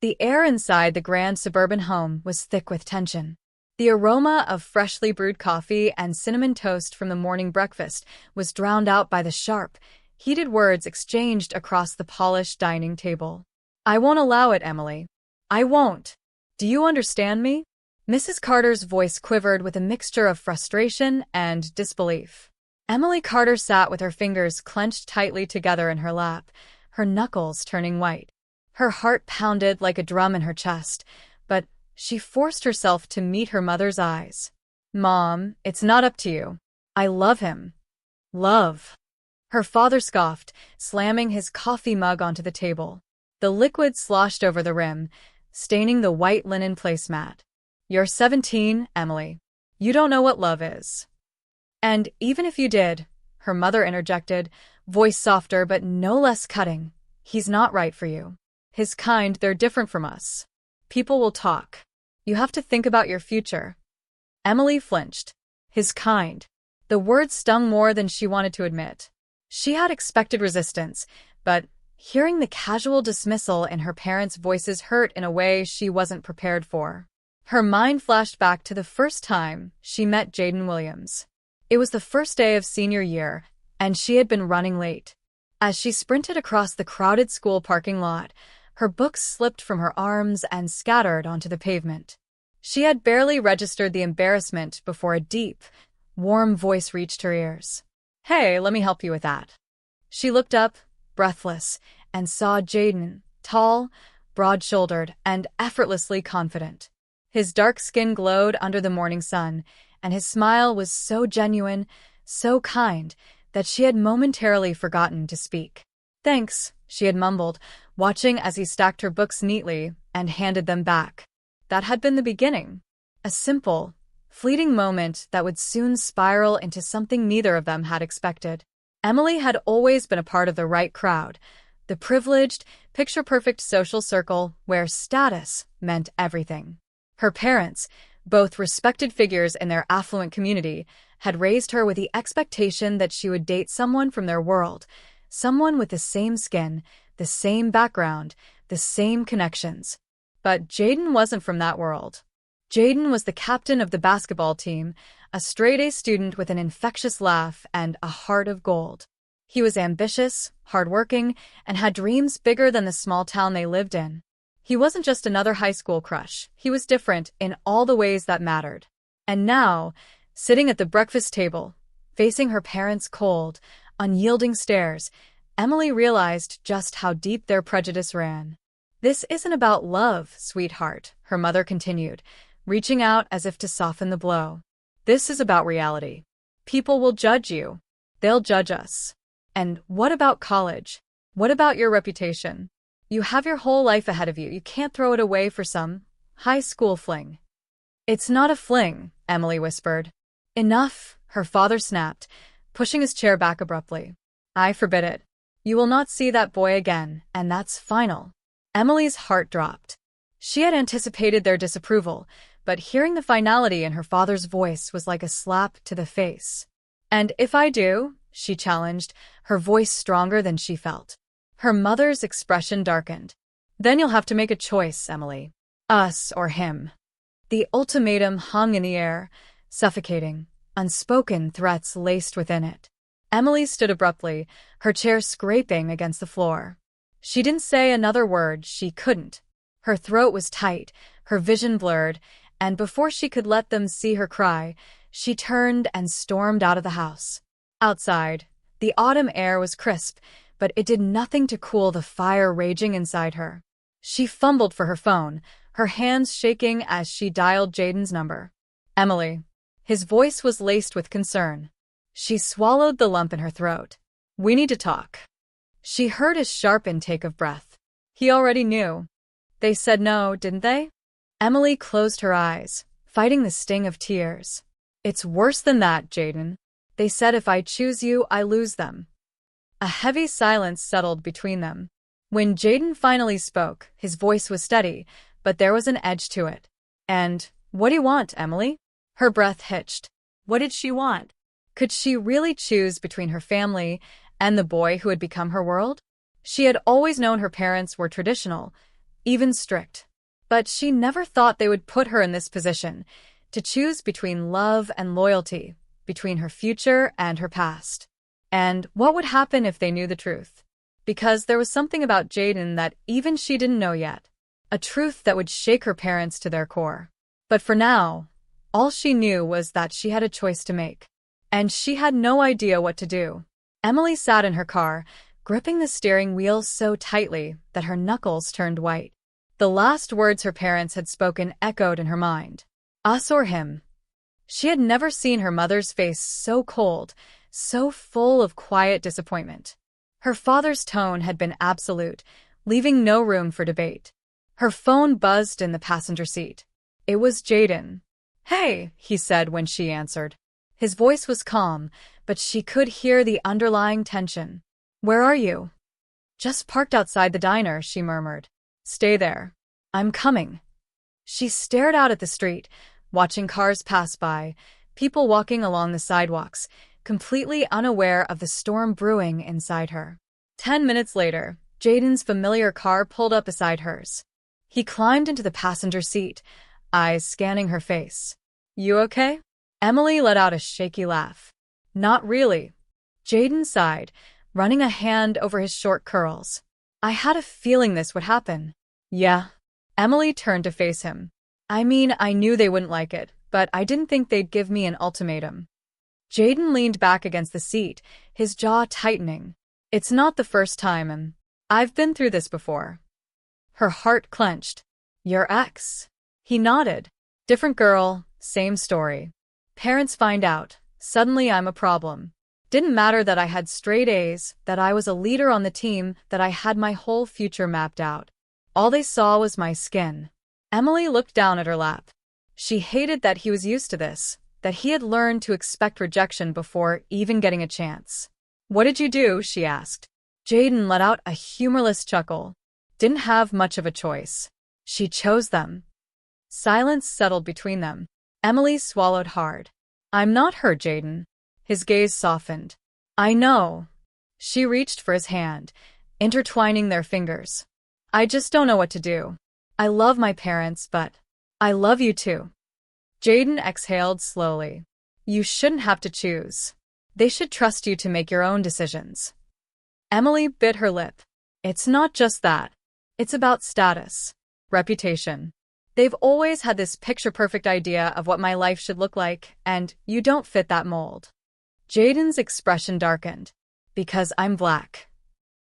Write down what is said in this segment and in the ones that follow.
The air inside the grand suburban home was thick with tension. The aroma of freshly brewed coffee and cinnamon toast from the morning breakfast was drowned out by the sharp, heated words exchanged across the polished dining table. "I won't allow it, Emily. I won't. Do you understand me?" Mrs. Carter's voice quivered with a mixture of frustration and disbelief. Emily Carter sat with her fingers clenched tightly together in her lap, her knuckles turning white. Her heart pounded like a drum in her chest, but she forced herself to meet her mother's eyes. "Mom, it's not up to you. I love him." "Love?" Her father scoffed, slamming his coffee mug onto the table. The liquid sloshed over the rim, staining the white linen placemat. "You're 17, Emily. You don't know what love is." "And even if you did," her mother interjected, voice softer but no less cutting, "he's not right for you. His kind, they're different from us. People will talk. You have to think about your future." Emily flinched. His kind. The word stung more than she wanted to admit. She had expected resistance, but hearing the casual dismissal in her parents' voices hurt in a way she wasn't prepared for. Her mind flashed back to the first time she met Jaden Williams. It was the first day of senior year, and she had been running late. As she sprinted across the crowded school parking lot, her books slipped from her arms and scattered onto the pavement. She had barely registered the embarrassment before a deep, warm voice reached her ears. "Hey, let me help you with that." She looked up, breathless, and saw Jaden, tall, broad-shouldered, and effortlessly confident. His dark skin glowed under the morning sun, and his smile was so genuine, so kind, that she had momentarily forgotten to speak. "Thanks," she had mumbled, watching as he stacked her books neatly and handed them back. That had been the beginning. A simple, fleeting moment that would soon spiral into something neither of them had expected. Emily had always been a part of the right crowd, the privileged, picture-perfect social circle where status meant everything. Her parents, both respected figures in their affluent community, had raised her with the expectation that she would date someone from their world, someone with the same skin, the same background, the same connections. But Jaden wasn't from that world. Jaden was the captain of the basketball team, a straight-A student with an infectious laugh and a heart of gold. He was ambitious, hardworking, and had dreams bigger than the small town they lived in. He wasn't just another high school crush. He was different in all the ways that mattered. And now, sitting at the breakfast table, facing her parents' cold, unyielding stares, Emily realized just how deep their prejudice ran. "This isn't about love, sweetheart," her mother continued, reaching out as if to soften the blow. "This is about reality. People will judge you. They'll judge us. And what about college? What about your reputation? You have your whole life ahead of you. You can't throw it away for some high school fling." "It's not a fling," Emily whispered. "Enough," her father snapped, pushing his chair back abruptly. "I forbid it. You will not see that boy again, and that's final." Emily's heart dropped. She had anticipated their disapproval, but hearing the finality in her father's voice was like a slap to the face. "And if I do?" she challenged, her voice stronger than she felt. Her mother's expression darkened. "Then you'll have to make a choice, Emily. Us or him." The ultimatum hung in the air, suffocating, unspoken threats laced within it. Emily stood abruptly, her chair scraping against the floor. She didn't say another word. She couldn't. Her throat was tight, her vision blurred, and before she could let them see her cry, she turned and stormed out of the house. Outside, the autumn air was crisp, but it did nothing to cool the fire raging inside her. She fumbled for her phone, her hands shaking as she dialed Jaden's number. "Emily." His voice was laced with concern. She swallowed the lump in her throat. "We need to talk." She heard his sharp intake of breath. He already knew. "They said no, didn't they?" Emily closed her eyes, fighting the sting of tears. "It's worse than that, Jaden. They said if I choose you, I lose them." A heavy silence settled between them. When Jaden finally spoke, his voice was steady, but there was an edge to it. "And what do you want, Emily?" Her breath hitched. What did she want? Could she really choose between her family and the boy who had become her world? She had always known her parents were traditional, even strict. But she never thought they would put her in this position, to choose between love and loyalty, between her future and her past. And what would happen if they knew the truth? Because there was something about Jaden that even she didn't know yet. A truth that would shake her parents to their core. But for now, all she knew was that she had a choice to make. And she had no idea what to do. Emily sat in her car, gripping the steering wheel so tightly that her knuckles turned white. The last words her parents had spoken echoed in her mind. Us or him. She had never seen her mother's face so cold, so full of quiet disappointment. Her father's tone had been absolute, leaving no room for debate. Her phone buzzed in the passenger seat. It was Jaden. "Hey," he said when she answered. His voice was calm, but she could hear the underlying tension. "Where are you?" "Just parked outside the diner," she murmured. "Stay there. I'm coming." She stared out at the street, watching cars pass by, people walking along the sidewalks, completely unaware of the storm brewing inside her. 10 minutes later, Jaden's familiar car pulled up beside hers. He climbed into the passenger seat, eyes scanning her face. "You okay?" Emily let out a shaky laugh. "Not really." Jaden sighed, running a hand over his short curls. "I had a feeling this would happen." "Yeah." Emily turned to face him. "I mean, I knew they wouldn't like it, but I didn't think they'd give me an ultimatum." Jaden leaned back against the seat, his jaw tightening. "It's not the first time, and I've been through this before." Her heart clenched. "Your ex?" He nodded. "Different girl, same story. Parents find out. Suddenly I'm a problem. Didn't matter that I had straight A's, that I was a leader on the team, that I had my whole future mapped out. All they saw was my skin." Emily looked down at her lap. She hated that he was used to this, that he had learned to expect rejection before even getting a chance. "What did you do?" she asked. Jaden let out a humorless chuckle. "Didn't have much of a choice. She chose them." Silence settled between them. Emily swallowed hard. "I'm not her, Jaden." His gaze softened. "I know." She reached for his hand, intertwining their fingers. "I just don't know what to do. I love my parents, but I love you too." Jaden exhaled slowly. "You shouldn't have to choose. They should trust you to make your own decisions." Emily bit her lip. "It's not just that. It's about status, reputation. They've always had this picture-perfect idea of what my life should look like, and you don't fit that mold." Jaden's expression darkened. "Because I'm black."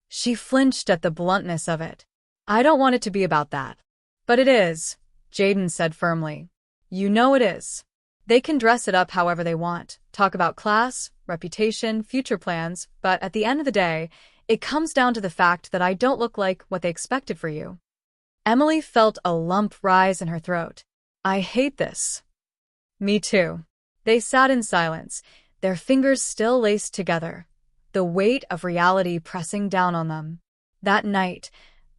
She flinched at the bluntness of it. "I don't want it to be about that." "But it is," Jaden said firmly. "You know it is. They can dress it up however they want, talk about class, reputation, future plans, but at the end of the day, it comes down to the fact that I don't look like what they expected for you." Emily felt a lump rise in her throat. "I hate this." "Me too." They sat in silence, their fingers still laced together, the weight of reality pressing down on them. That night,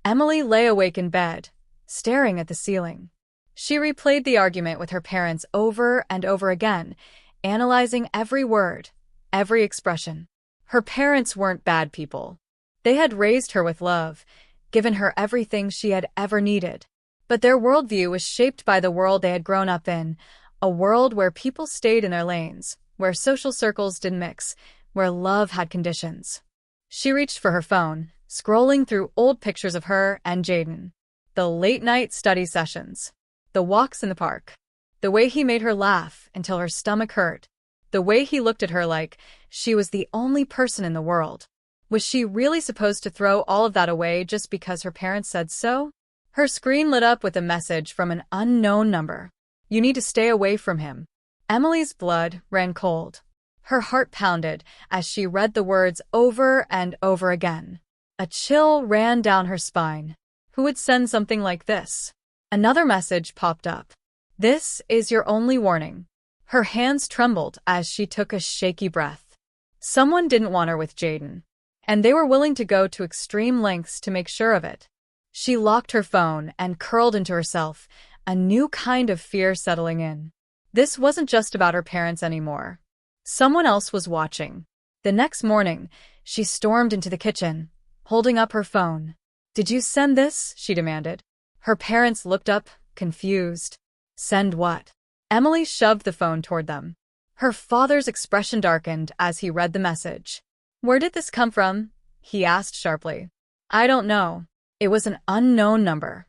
Emily lay awake in bed, staring at the ceiling. She replayed the argument with her parents over and over again, analyzing every word, every expression. Her parents weren't bad people. They had raised her with love, given her everything she had ever needed. But their worldview was shaped by the world they had grown up in, a world where people stayed in their lanes, where social circles didn't mix, where love had conditions. She reached for her phone, scrolling through old pictures of her and Jaden. The late-night study sessions. The walks in the park. The way he made her laugh until her stomach hurt. The way he looked at her like she was the only person in the world. Was she really supposed to throw all of that away just because her parents said so? Her screen lit up with a message from an unknown number. "You need to stay away from him." Emily's blood ran cold. Her heart pounded as she read the words over and over again. A chill ran down her spine. Who would send something like this? Another message popped up. "This is your only warning." Her hands trembled as she took a shaky breath. Someone didn't want her with Jaden, and they were willing to go to extreme lengths to make sure of it. She locked her phone and curled into herself, a new kind of fear settling in. This wasn't just about her parents anymore. Someone else was watching. The next morning, she stormed into the kitchen, holding up her phone. "Did you send this?" she demanded. Her parents looked up, confused. Send what? Emily shoved the phone toward them. Her father's expression darkened as he read the message. Where did this come from? He asked sharply. I don't know. It was an unknown number.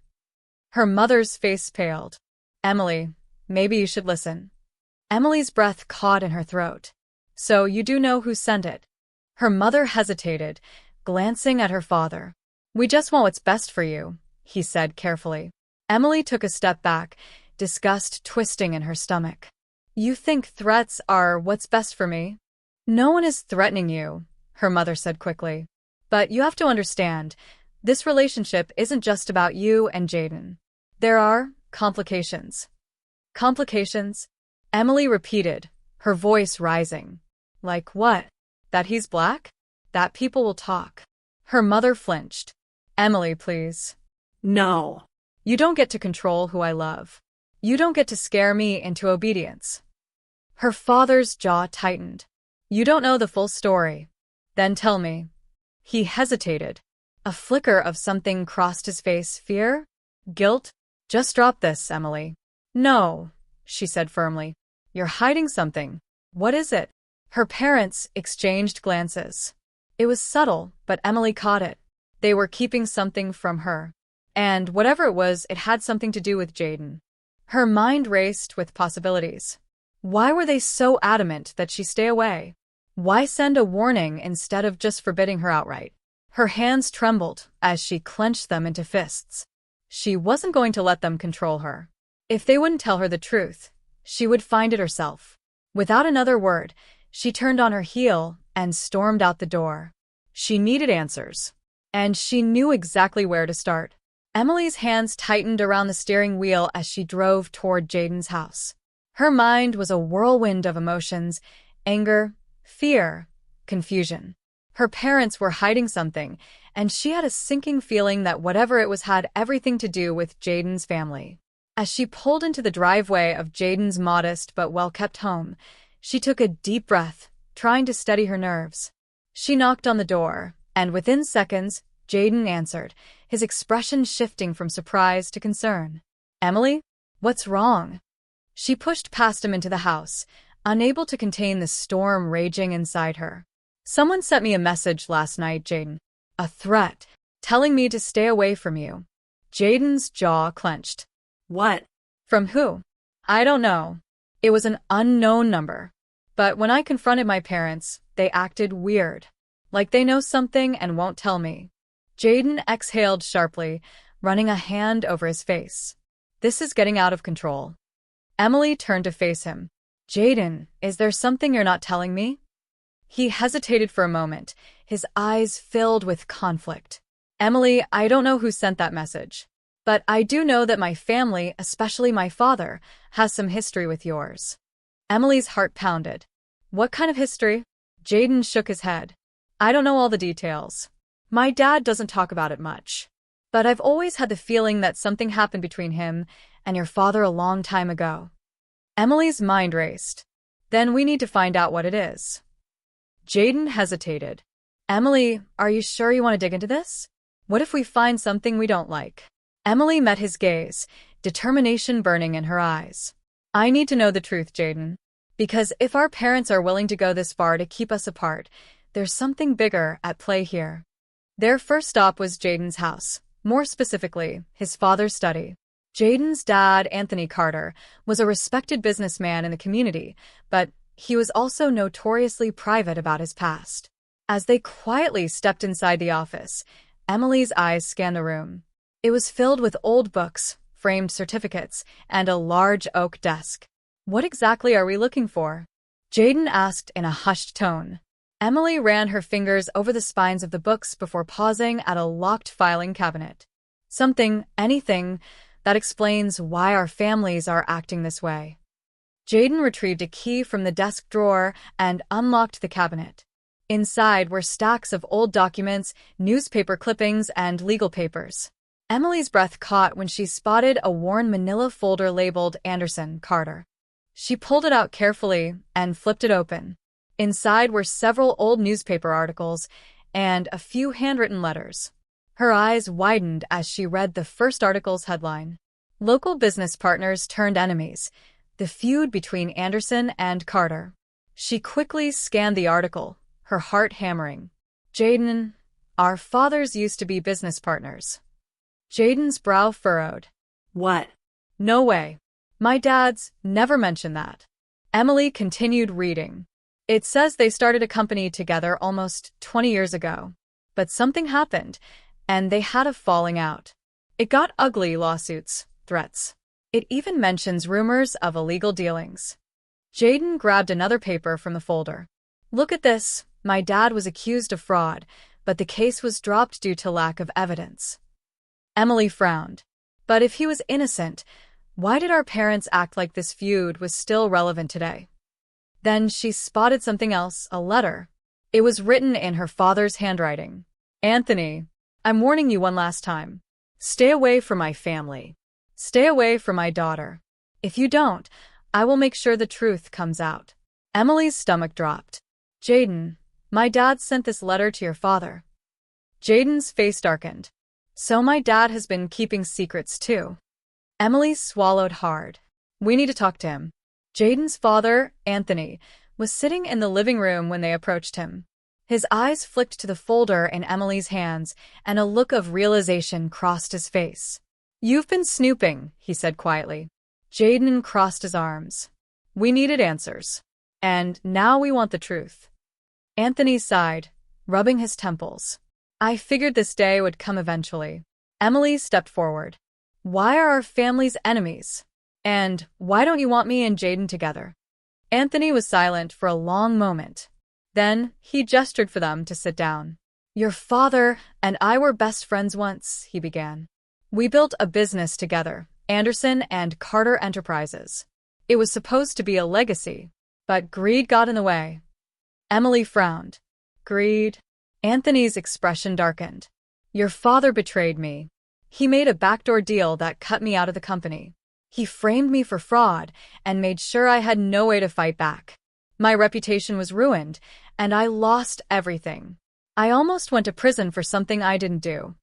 Her mother's face paled. Emily, maybe you should listen. Emily's breath caught in her throat. So you do know who sent it? Her mother hesitated, glancing at her father. We just want what's best for you, he said carefully. Emily took a step back, disgust twisting in her stomach. You think threats are what's best for me? No one is threatening you, her mother said quickly. But you have to understand, this relationship isn't just about you and Jayden. There are complications. Complications? Emily repeated, her voice rising. Like what? That he's black? That people will talk. Her mother flinched. Emily, please. No. You don't get to control who I love. You don't get to scare me into obedience. Her father's jaw tightened. You don't know the full story. Then tell me. He hesitated. A flicker of something crossed his face. Fear? Guilt? Just drop this, Emily. No, she said firmly. You're hiding something. What is it? Her parents exchanged glances. It was subtle, but Emily caught it. They were keeping something from her. And whatever it was, it had something to do with Jayden. Her mind raced with possibilities. Why were they so adamant that she stay away? Why send a warning instead of just forbidding her outright? Her hands trembled as she clenched them into fists. She wasn't going to let them control her. If they wouldn't tell her the truth, she would find it herself. Without another word, she turned on her heel and stormed out the door. She needed answers. And she knew exactly where to start. Emily's hands tightened around the steering wheel as she drove toward Jayden's house. Her mind was a whirlwind of emotions, anger, fear, confusion. Her parents were hiding something, and she had a sinking feeling that whatever it was had everything to do with Jayden's family. As she pulled into the driveway of Jayden's modest but well-kept home, she took a deep breath, trying to steady her nerves. She knocked on the door, and within seconds, Jayden answered, his expression shifting from surprise to concern. Emily? What's wrong? She pushed past him into the house, unable to contain the storm raging inside her. Someone sent me a message last night, Jayden. A threat, telling me to stay away from you. Jayden's jaw clenched. What? From who? I don't know. It was an unknown number. But when I confronted my parents, they acted weird. Like they know something and won't tell me. Jayden exhaled sharply, running a hand over his face. This is getting out of control. Emily turned to face him. Jayden, is there something you're not telling me? He hesitated for a moment, his eyes filled with conflict. Emily, I don't know who sent that message. But I do know that my family, especially my father, has some history with yours. Emily's heart pounded. What kind of history? Jayden shook his head. I don't know all the details. My dad doesn't talk about it much. But I've always had the feeling that something happened between him and your father a long time ago. Emily's mind raced. Then we need to find out what it is. Jayden hesitated. Emily, are you sure you want to dig into this? What if we find something we don't like? Emily met his gaze, determination burning in her eyes. I need to know the truth, Jayden. Because if our parents are willing to go this far to keep us apart, there's something bigger at play here. Their first stop was Jayden's house, more specifically, his father's study. Jayden's dad, Anthony Carter, was a respected businessman in the community, but he was also notoriously private about his past. As they quietly stepped inside the office, Emily's eyes scanned the room. It was filled with old books, framed certificates, and a large oak desk. What exactly are we looking for? Jayden asked in a hushed tone. Emily ran her fingers over the spines of the books before pausing at a locked filing cabinet. Something, anything, that explains why our families are acting this way. Jayden retrieved a key from the desk drawer and unlocked the cabinet. Inside were stacks of old documents, newspaper clippings, and legal papers. Emily's breath caught when she spotted a worn manila folder labeled Anderson Carter. She pulled it out carefully and flipped it open. Inside were several old newspaper articles and a few handwritten letters. Her eyes widened as she read the first article's headline. Local business partners turned enemies. The feud between Anderson and Carter. She quickly scanned the article, her heart hammering. Jayden, our fathers used to be business partners. Jayden's brow furrowed. What? No way. My dad's never mentioned that. Emily continued reading. It says they started a company together almost 20 years ago. But something happened, and they had a falling out. It got ugly: lawsuits, threats. It even mentions rumors of illegal dealings. Jayden grabbed another paper from the folder. Look at this. My dad was accused of fraud, but the case was dropped due to lack of evidence. Emily frowned. But if he was innocent, why did our parents act like this feud was still relevant today? Then she spotted something else, a letter. It was written in her father's handwriting. Anthony, I'm warning you one last time. Stay away from my family. Stay away from my daughter. If you don't, I will make sure the truth comes out. Emily's stomach dropped. Jayden, my dad sent this letter to your father. Jayden's face darkened. So my dad has been keeping secrets too. Emily swallowed hard. We need to talk to him. Jayden's father, Anthony, was sitting in the living room when they approached him. His eyes flicked to the folder in Emily's hands, and a look of realization crossed his face. You've been snooping, he said quietly. Jayden crossed his arms. We needed answers. And now we want the truth. Anthony sighed, rubbing his temples. I figured this day would come eventually. Emily stepped forward. Why are our families enemies? And why don't you want me and Jayden together? Anthony was silent for a long moment. Then he gestured for them to sit down. Your father and I were best friends once, he began. We built a business together, Anderson and Carter Enterprises. It was supposed to be a legacy, but greed got in the way. Emily frowned. Greed? Anthony's expression darkened. Your father betrayed me. He made a backdoor deal that cut me out of the company. He framed me for fraud and made sure I had no way to fight back. My reputation was ruined, and I lost everything. I almost went to prison for something I didn't do.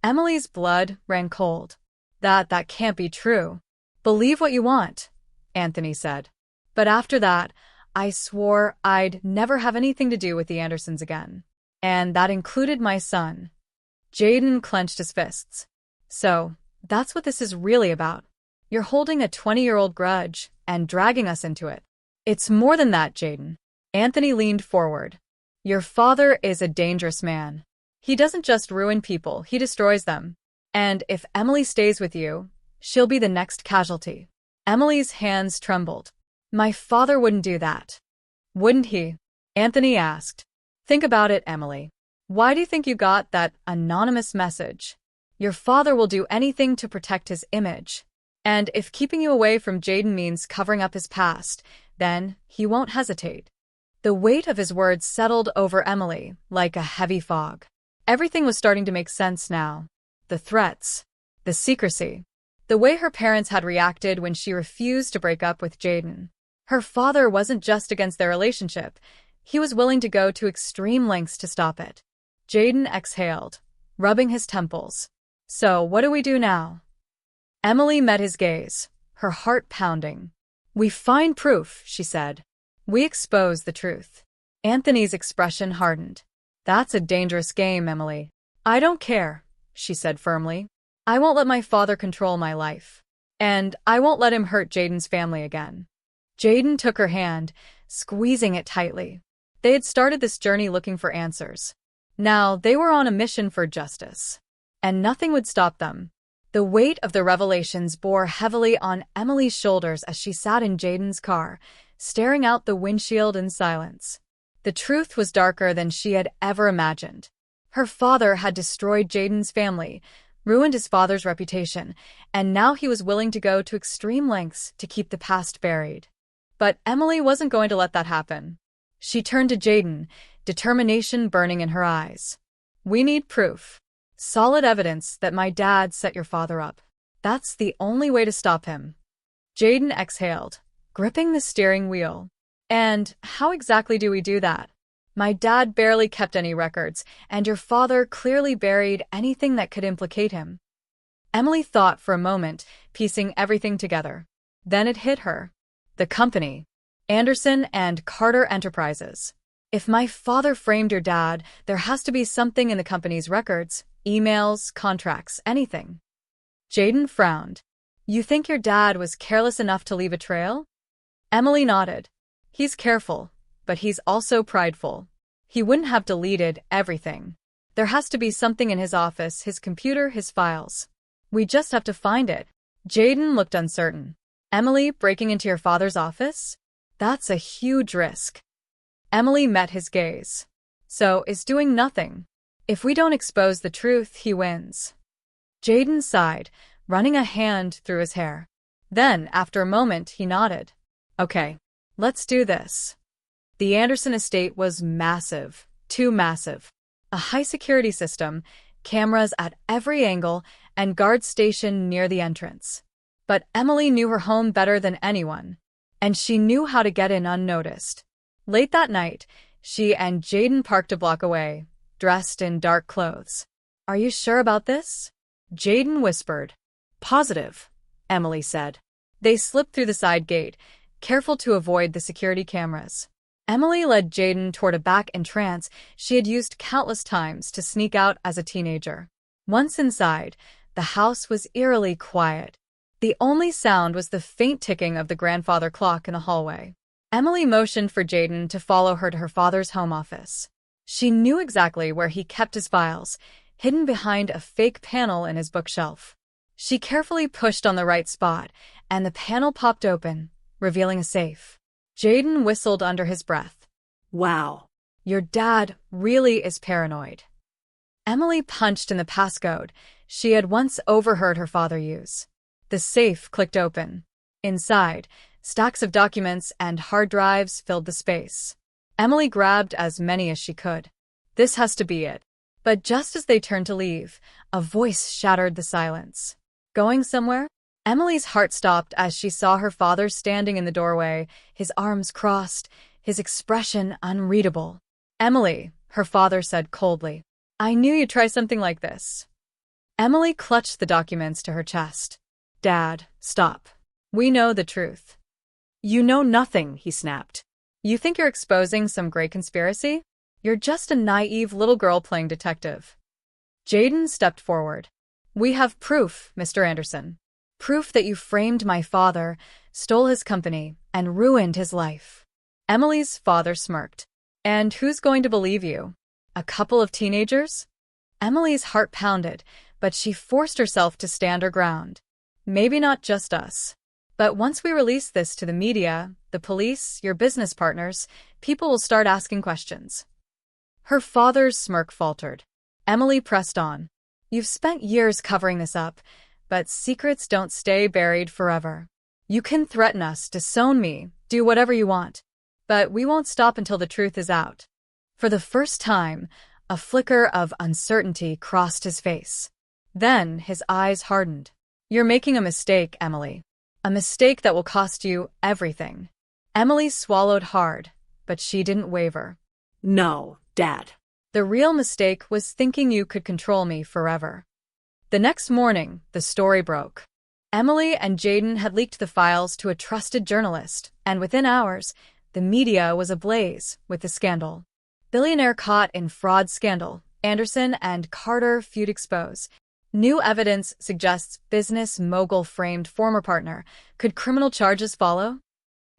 Emily's blood ran cold. That can't be true. Believe what you want, Anthony said. But after that, I swore I'd never have anything to do with the Andersons again. And that included my son. Jayden clenched his fists. So, that's what this is really about. You're holding a 20-year-old grudge and dragging us into it. It's more than that, Jayden. Anthony leaned forward. Your father is a dangerous man. He doesn't just ruin people, he destroys them. And if Emily stays with you, she'll be the next casualty. Emily's hands trembled. My father wouldn't do that. Wouldn't he? Anthony asked. Think about it, Emily. Why do you think you got that anonymous message? Your father will do anything to protect his image. And if keeping you away from Jayden means covering up his past, then he won't hesitate. The weight of his words settled over Emily like a heavy fog. Everything was starting to make sense now. The threats, the secrecy, the way her parents had reacted when she refused to break up with Jayden. Her father wasn't just against their relationship. He was willing to go to extreme lengths to stop it. Jayden exhaled, rubbing his temples. So, what do we do now? Emily met his gaze, her heart pounding. We find proof, she said. We expose the truth. Anthony's expression hardened. That's a dangerous game, Emily. I don't care, she said firmly. I won't let my father control my life. And I won't let him hurt Jayden's family again. Jayden took her hand, squeezing it tightly. They had started this journey looking for answers. Now they were on a mission for justice. And nothing would stop them. The weight of the revelations bore heavily on Emily's shoulders as she sat in Jayden's car, staring out the windshield in silence. The truth was darker than she had ever imagined. Her father had destroyed Jayden's family, ruined his father's reputation, and now he was willing to go to extreme lengths to keep the past buried. But Emily wasn't going to let that happen. She turned to Jayden, determination burning in her eyes. We need proof. Solid evidence that my dad set your father up. That's the only way to stop him. Jayden exhaled, gripping the steering wheel. And how exactly do we do that? My dad barely kept any records, and your father clearly buried anything that could implicate him. Emily thought for a moment, piecing everything together. Then it hit her. The company. Anderson and Carter Enterprises. If my father framed your dad, there has to be something in the company's records, emails, contracts, anything. Jayden frowned. You think your dad was careless enough to leave a trail? Emily nodded. He's careful, but he's also prideful. He wouldn't have deleted everything. There has to be something in his office, his computer, his files. We just have to find it. Jayden looked uncertain. Emily, breaking into your father's office? That's a huge risk. Emily met his gaze. So is doing nothing. If we don't expose the truth, he wins. Jayden sighed, running a hand through his hair. Then, after a moment, he nodded. Okay, let's do this. The Anderson estate was massive, too massive. A high-security system, cameras at every angle, and guards stationed near the entrance. But Emily knew her home better than anyone, and she knew how to get in unnoticed. Late that night, she and Jayden parked a block away, dressed in dark clothes. Are you sure about this? Jayden whispered. Positive, Emily said. They slipped through the side gate, careful to avoid the security cameras. Emily led Jayden toward a back entrance she had used countless times to sneak out as a teenager. Once inside, the house was eerily quiet. The only sound was the faint ticking of the grandfather clock in the hallway. Emily motioned for Jayden to follow her to her father's home office. She knew exactly where he kept his files, hidden behind a fake panel in his bookshelf. She carefully pushed on the right spot, and the panel popped open, revealing a safe. Jayden whistled under his breath. Wow. Your dad really is paranoid. Emily punched in the passcode she had once overheard her father use. The safe clicked open. Inside, stacks of documents and hard drives filled the space. Emily grabbed as many as she could. This has to be it. But just as they turned to leave, a voice shattered the silence. Going somewhere? Emily's heart stopped as she saw her father standing in the doorway, his arms crossed, his expression unreadable. Emily, her father said coldly. I knew you'd try something like this. Emily clutched the documents to her chest. Dad, stop. We know the truth. You know nothing, he snapped. You think you're exposing some great conspiracy? You're just a naive little girl playing detective. Jayden stepped forward. We have proof, Mr. Anderson. Proof that you framed my father, stole his company, and ruined his life. Emily's father smirked. And who's going to believe you? A couple of teenagers? Emily's heart pounded, but she forced herself to stand her ground. Maybe not just us. But once we release this to the media, the police, your business partners, people will start asking questions. Her father's smirk faltered. Emily pressed on. You've spent years covering this up, but secrets don't stay buried forever. You can threaten us, disown me, do whatever you want. But we won't stop until the truth is out. For the first time, a flicker of uncertainty crossed his face. Then his eyes hardened. You're making a mistake, Emily. A mistake that will cost you everything. Emily swallowed hard, but she didn't waver. No, Dad. The real mistake was thinking you could control me forever. The next morning, the story broke. Emily and Jayden had leaked the files to a trusted journalist, and within hours, the media was ablaze with the scandal. Billionaire caught in fraud scandal, Anderson and Carter feud expose. New evidence suggests business mogul framed former partner. Could criminal charges follow?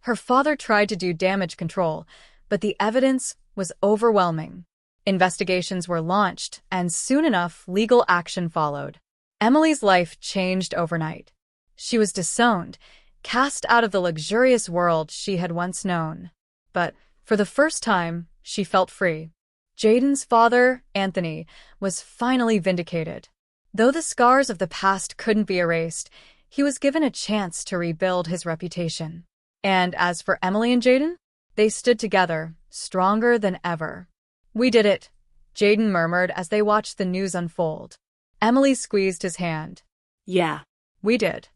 Her father tried to do damage control, but the evidence was overwhelming. Investigations were launched, and soon enough, legal action followed. Emily's life changed overnight. She was disowned, cast out of the luxurious world she had once known. But, for the first time, she felt free. Jayden's father, Anthony, was finally vindicated. Though the scars of the past couldn't be erased, he was given a chance to rebuild his reputation. And as for Emily and Jayden, they stood together, stronger than ever. We did it, Jayden murmured as they watched the news unfold. Emily squeezed his hand. Yeah, we did.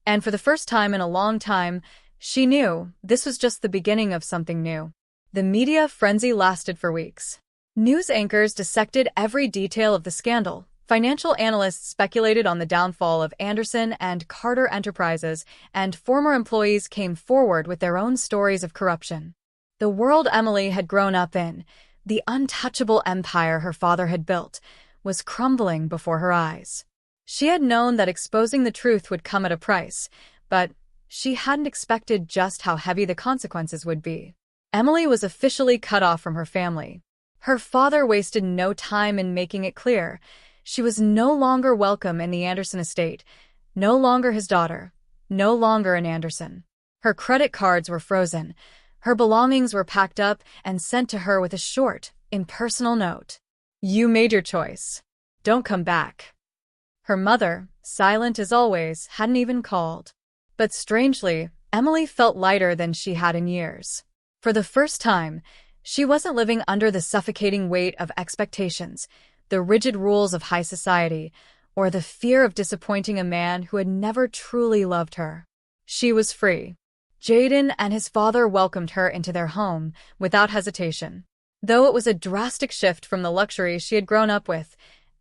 And for the first time in a long time, she knew this was just the beginning of something new. The media frenzy lasted for weeks. News anchors dissected every detail of the scandal. Financial analysts speculated on the downfall of Anderson and Carter Enterprises, and former employees came forward with their own stories of corruption. The world Emily had grown up in, the untouchable empire her father had built, was crumbling before her eyes. She had known that exposing the truth would come at a price, but she hadn't expected just how heavy the consequences would be. Emily was officially cut off from her family. Her father wasted no time in making it clear. She was no longer welcome in the Anderson estate, no longer his daughter, no longer an Anderson. Her credit cards were frozen. Her belongings were packed up and sent to her with a short, impersonal note. "You made your choice. Don't come back." Her mother, silent as always, hadn't even called. But strangely, Emily felt lighter than she had in years. For the first time, she wasn't living under the suffocating weight of expectations, the rigid rules of high society, or the fear of disappointing a man who had never truly loved her. She was free. Jayden and his father welcomed her into their home without hesitation. Though it was a drastic shift from the luxury she had grown up with,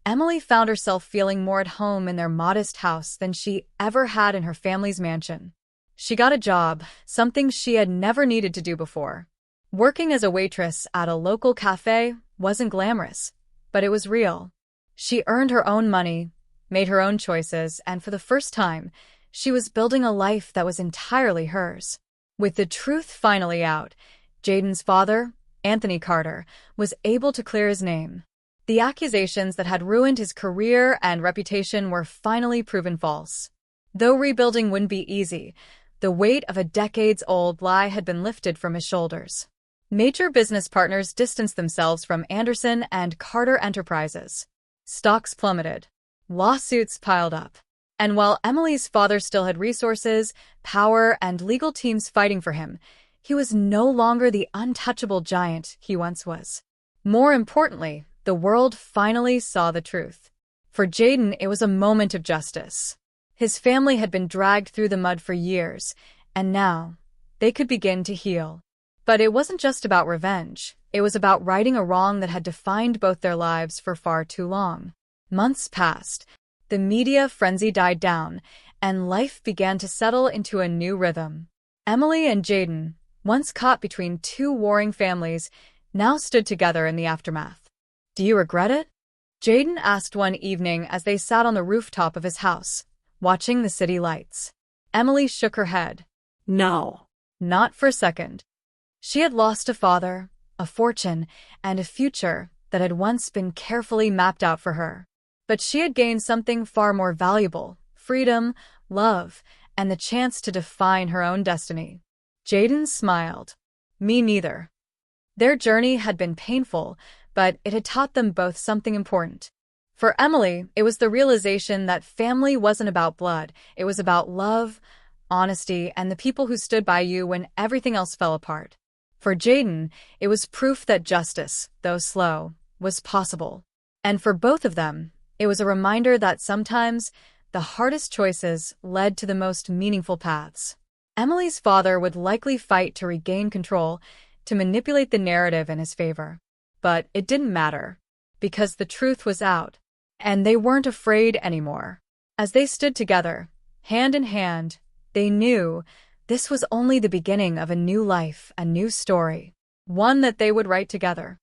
Emily found herself feeling more at home in their modest house than she ever had in her family's mansion. She got a job, something she had never needed to do before. Working as a waitress at a local cafe wasn't glamorous, but it was real. She earned her own money, made her own choices, and for the first time, she was building a life that was entirely hers. With the truth finally out, Jayden's father, Anthony Carter, was able to clear his name. The accusations that had ruined his career and reputation were finally proven false. Though rebuilding wouldn't be easy, the weight of a decades-old lie had been lifted from his shoulders. Major business partners distanced themselves from Anderson and Carter Enterprises. Stocks plummeted. Lawsuits piled up. And while Emily's father still had resources, power, and legal teams fighting for him, he was no longer the untouchable giant he once was. More importantly, the world finally saw the truth. For Jayden, it was a moment of justice. His family had been dragged through the mud for years, and now they could begin to heal. But it wasn't just about revenge. It was about righting a wrong that had defined both their lives for far too long. Months passed, the media frenzy died down, and life began to settle into a new rhythm. Emily and Jayden, once caught between two warring families, now stood together in the aftermath. "Do you regret it?" Jayden asked one evening as they sat on the rooftop of his house, watching the city lights. Emily shook her head. No. Not for a second. She had lost a father, a fortune, and a future that had once been carefully mapped out for her. But she had gained something far more valuable: freedom, love, and the chance to define her own destiny. Jayden smiled. Me neither. Their journey had been painful, but it had taught them both something important. For Emily, it was the realization that family wasn't about blood. It was about love, honesty, and the people who stood by you when everything else fell apart. For Jayden, it was proof that justice, though slow, was possible. And for both of them, it was a reminder that sometimes the hardest choices led to the most meaningful paths. Emily's father would likely fight to regain control, to manipulate the narrative in his favor. But it didn't matter, because the truth was out, and they weren't afraid anymore. As they stood together, hand in hand, they knew this was only the beginning of a new life, a new story, one that they would write together.